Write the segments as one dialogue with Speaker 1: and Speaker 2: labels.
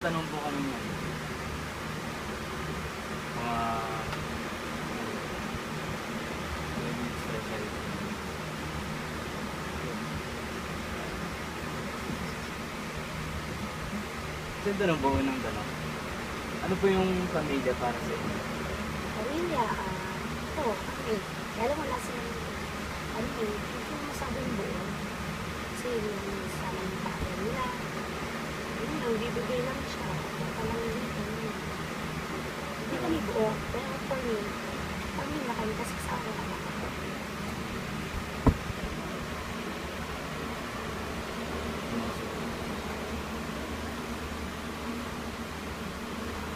Speaker 1: Tanong po kami yan. Mga... special. Kasi tanong po unang tanong. Ano po yung pamilya para sa inyo?
Speaker 2: Pamilya, ito, okay. Kaya alam mo na sila, ano eh, hindi ko masabing buo. Kasi yung sana yung tatay nila, yun lang, bibigay lang siya. Kung alam mo dito, hindi kami buo. Pero for me, pamilya kami kasi sa akin anak ako.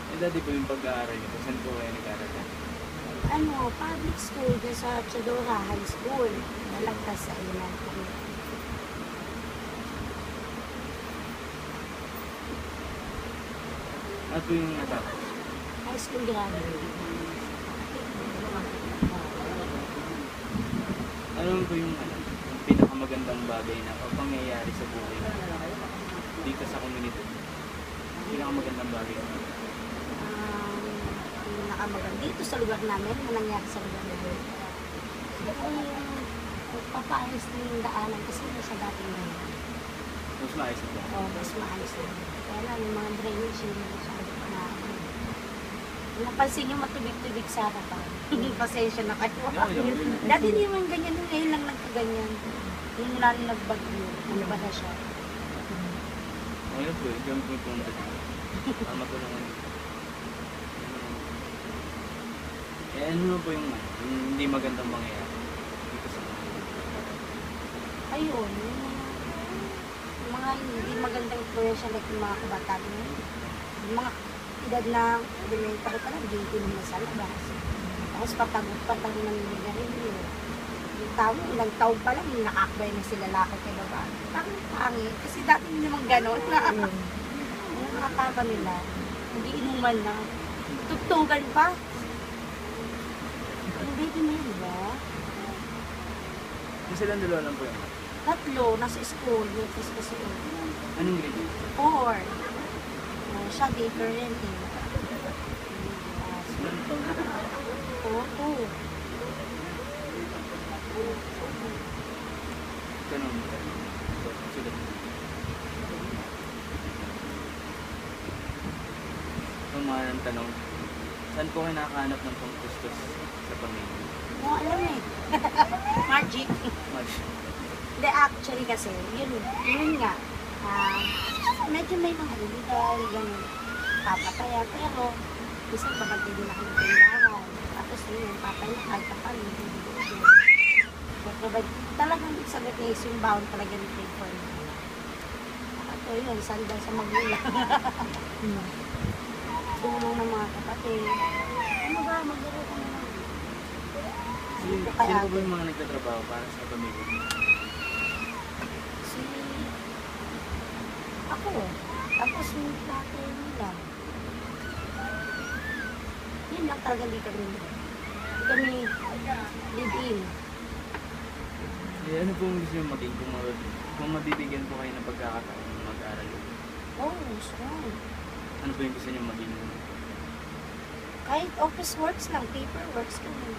Speaker 1: Eh, dati po yung pag-aaral niyo. Saan po kayo nag-aaral yan?
Speaker 2: Ano, public school dun sa Chadora High School. Nalagtas sa elementary.
Speaker 1: Ano po yung natapos?
Speaker 2: High school graduate.
Speaker 1: Ano po yung pinakamagandang bagay na o pangyayari sa buhay dito sa community? Pinakamagandang bagay.
Speaker 2: Nakamaganda dito sa lugar namin, na nangyari sa lugar namin. Siguro yung pagpapaayos ng daanan kasi hindi siya dating ngayon.
Speaker 1: Mas maayos na po.
Speaker 2: Oo, mas maayos na. Kaya lang, yung mga drainage hindi masyado na. Napansin nyo matubig-tubig sa harapan. Pasensya na kayo. Dati hindi naman ganyan, ngayon lang nagkaganyan. Yung lalo nagbagyo, ano ba na siya?
Speaker 1: Ngayon po, yung po yung tama po naman. Eh, ano po yung hindi magandang mangyayari dito sa
Speaker 2: Ayun, yung mga hindi magandang influensya like yung mga kabataan ngayon. Yung mga edad na elementary pa lang, hindi naman sa labas. Tapos patagod ng nigarilyo. Yung tao, ilang taon pa lang, nakakbay na sila lakad kay babae. Pangit. Kasi dati hindi naman gano'n na. Yung mga tao nila, hindi inuman na. Tugtugan pa. Hindi din yun, diba?
Speaker 1: Yung silang dalawa lang po yung
Speaker 2: Tatlo, nasa school, yung kasi
Speaker 1: anong grade yun?
Speaker 2: 4. Siya different eh.
Speaker 1: Ilan taon na?
Speaker 2: 2.
Speaker 1: Ganun. Sila. Ang mga ng tanong, saan po kayo nakakahanap ng pangkustos sa pamilya?
Speaker 2: Oo, alam eh. Magic.
Speaker 1: Mag.
Speaker 2: Hindi, actually kasi, yun nga. Medyo may mga illegal, ganun. Papataya, pero isang kapatid din ako ng tindahan. Tapos yun, papay na kahit pa paano, hindi talagang sagot niya is yung bound talaga ni pay for me. Ito yun, sandal sa magulang. Tulong ng mga kapatid. Ano ba, maglaro ka na lang.
Speaker 1: Sino po ba yung mga nagtatrabaho para sa pamilya?
Speaker 2: Si... Ako. Tapos yung tatay nila. Yun lang talaga di kami. Di kami live-in.
Speaker 1: Eh, ano po ang gusto nyo maging kung mabibigyan po kayo ng pagkakataon ng mag-aaral?
Speaker 2: Oh, strong.
Speaker 1: Ano po yung gusto nyo maging?
Speaker 2: Kahit office works lang, paper works kami.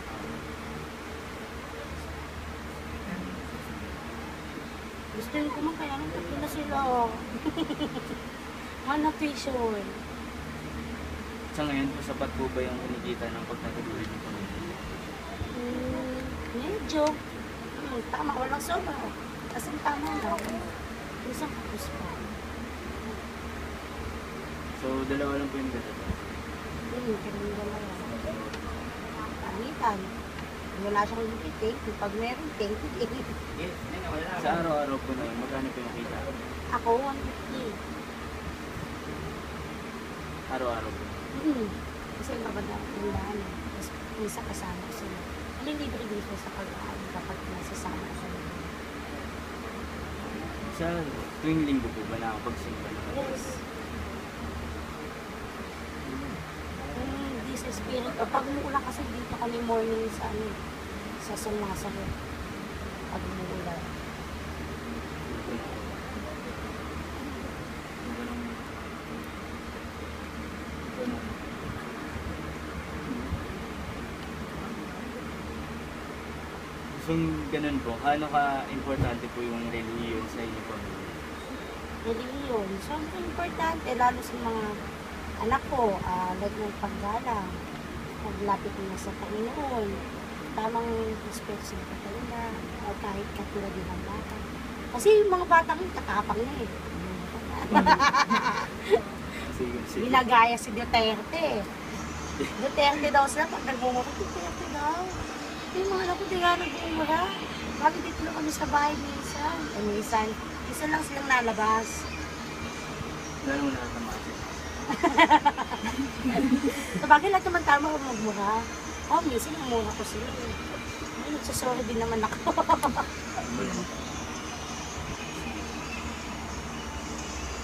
Speaker 2: Gusto nyo ko man kaya nang tatlo na sila. Mga tuition.
Speaker 1: Sa ngayon po, sapat po ba yung kinikita ng pagtatuloy ng pamilya?
Speaker 2: Medyo. Tama, walang sobra. Kasi tama lang. Isang kapos pa.
Speaker 1: So, dalawa lang po yung dalawa.
Speaker 2: Kami dalawa. Pamitan. Wala siyang thank you. Pag meron, thank you.
Speaker 1: Sa araw-araw po na yun, magkano po yung kita?
Speaker 2: Ako, 150.
Speaker 1: Araw-araw po.
Speaker 2: Kasi yung babad na tindahan. Tapos, isa kasama ko sila. Libre dito sa pag-aaral kapag nasasama ko sila.
Speaker 1: Sa tuwing linggo po ba nakapagsimba na kayo?
Speaker 2: Yes. This is spirit. O, pag umuulan kasi dito kami morning sa sa San Lazaro. Pag umuulan.
Speaker 1: Kung ganun po, ano ka importante po yung relihiyon sa inyo po?
Speaker 2: Reliyon. Siyempre importante, lalo sa mga anak ko, like ng paggalang, paglapit nila sa Panginoon, tamang respect sa kanila, o kahit katulad din ng bata. Kasi yung mga bata ko, katapang na eh.
Speaker 1: Sige.
Speaker 2: Ginagaya si Duterte. Duterte daw sila, pag nagmumura, Duterte daw. Yung mga anak ko, di nga nagmumura. Bakit dito lang kami sa bahay minsan? Minsan lang silang nalabas.
Speaker 1: Lalo mo nakatamaan siya.
Speaker 2: So, bakit lahat naman tama kung magmura? Minsan namura ko sila. Ay, nagsasorry din naman ako.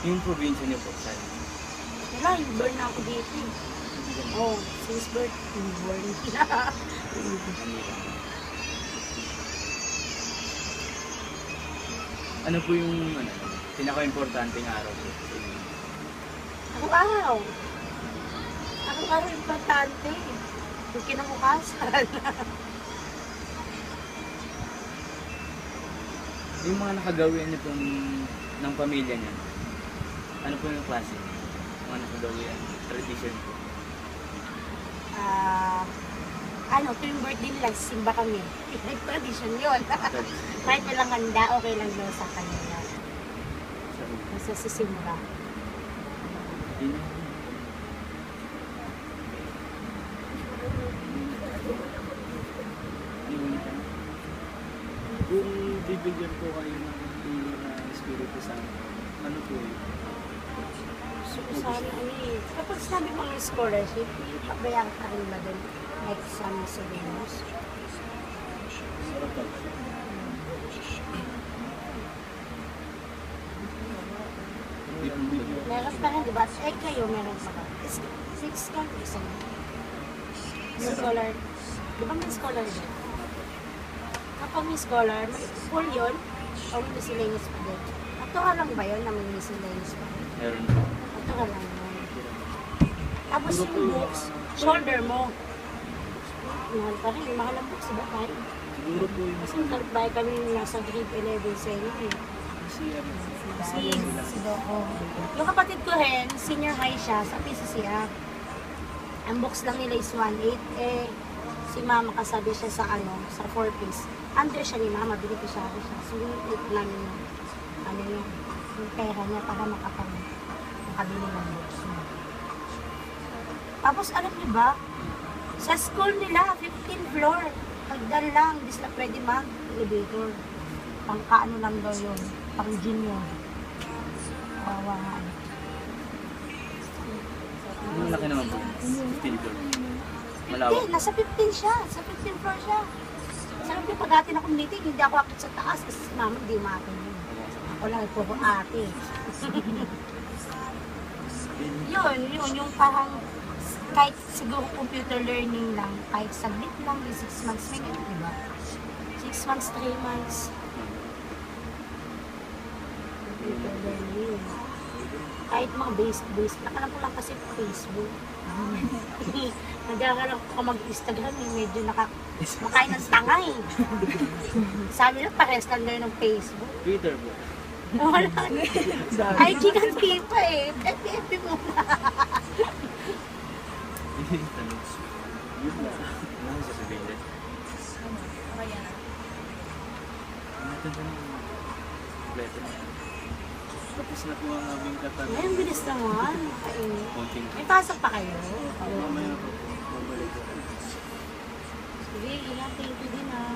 Speaker 1: Yung probinsya niyo po, saan?
Speaker 2: Wala, yung born na ako dito eh. Since birth, yung born na.
Speaker 1: Manila. Ano po yung pinaka-importanting araw po sa inyo?
Speaker 2: Araw-araw. Araw-araw importante. Yung kinabukasan.
Speaker 1: Yung mga nakagawian niyo pong ng pamilya niyo, ano po yung klase? Mga nakagawian, tradition po.
Speaker 2: Tuwing birthday nila, simba kami. Tradition yun. Kahit walang handa, okay lang daw sa kanila. Basta sisimba.
Speaker 1: Yun.
Speaker 3: Kung bibigyan po kayo ng tulong na Espiritu Santo, ano po yun?
Speaker 2: So, sana kapag sinabi mo ng scholarship, pabayaan ka rin ba doon? Like sa miscellaneous.
Speaker 3: Sarap ba?
Speaker 2: Meron pa rin, di ba? Kayo, meron pa rin. Six countries, ano? May scholar. Di ba may scholar din? Kapag may scholar, may full yun, o may miscellaneous pa din. Ato ka lang ba yun na may miscellaneous pa din?
Speaker 1: Meron po.
Speaker 2: Ato ka lang yun. Tapos yung books, shoulder mo. Mahal pa rin, mahal ang books, diba tayo?
Speaker 3: Siguro po yung
Speaker 2: Kasi nagbahay kami nasa grade 11 sa inyo eh. Si Doko. Yung kapatid ko rin, senior high siya, sa PCCA. Ang books lang nila is 1.8. Si mama kasabi siya sa sa 4-piece. Under siya ni mama, binipishari siya. So, yung namin yung pera niya para makabili ng books. Tapos, alam niyo ba, sa school nila, 15th floor. Pagdan lang, hindi sila pwede mag-elevator. Pangkaano lang daw yun. Pang junior. Kawawahan.
Speaker 1: Ang laki naman po. 15 floor.
Speaker 2: Hindi,
Speaker 1: Malawak.
Speaker 2: nasa 15 siya. Sa 15th floor siya. Sabi ko, pag dati na community, hindi ako akit sa taas kasi si mama hindi umakin yun. Ako lang po ate. yun, yung parang kahit siguro computer learning lang, kahit saglit lang, yung 6 months may ganun, diba? 6 months, 3 months. Computer learning. Kahit mga basic, nakalam ko lang kasi Facebook. Nagkakaroon ko mag-Instagram, medyo makain ng tanga eh. Sabi lang, pares lang daw ng Facebook.
Speaker 1: Twitter po.
Speaker 2: Wala. IG kasi pa eh. FB muna.
Speaker 1: Yun na. Ano sa sabihin? Natin sa mga kompleto na.
Speaker 3: tapos na po ang aming
Speaker 2: Ay,
Speaker 3: katanungan.
Speaker 2: ang bilis naman.
Speaker 1: Konting
Speaker 2: May pasok pa kayo?
Speaker 3: Mamaya po, bumalik ko.
Speaker 2: Sige, ingat. Thank you din ah.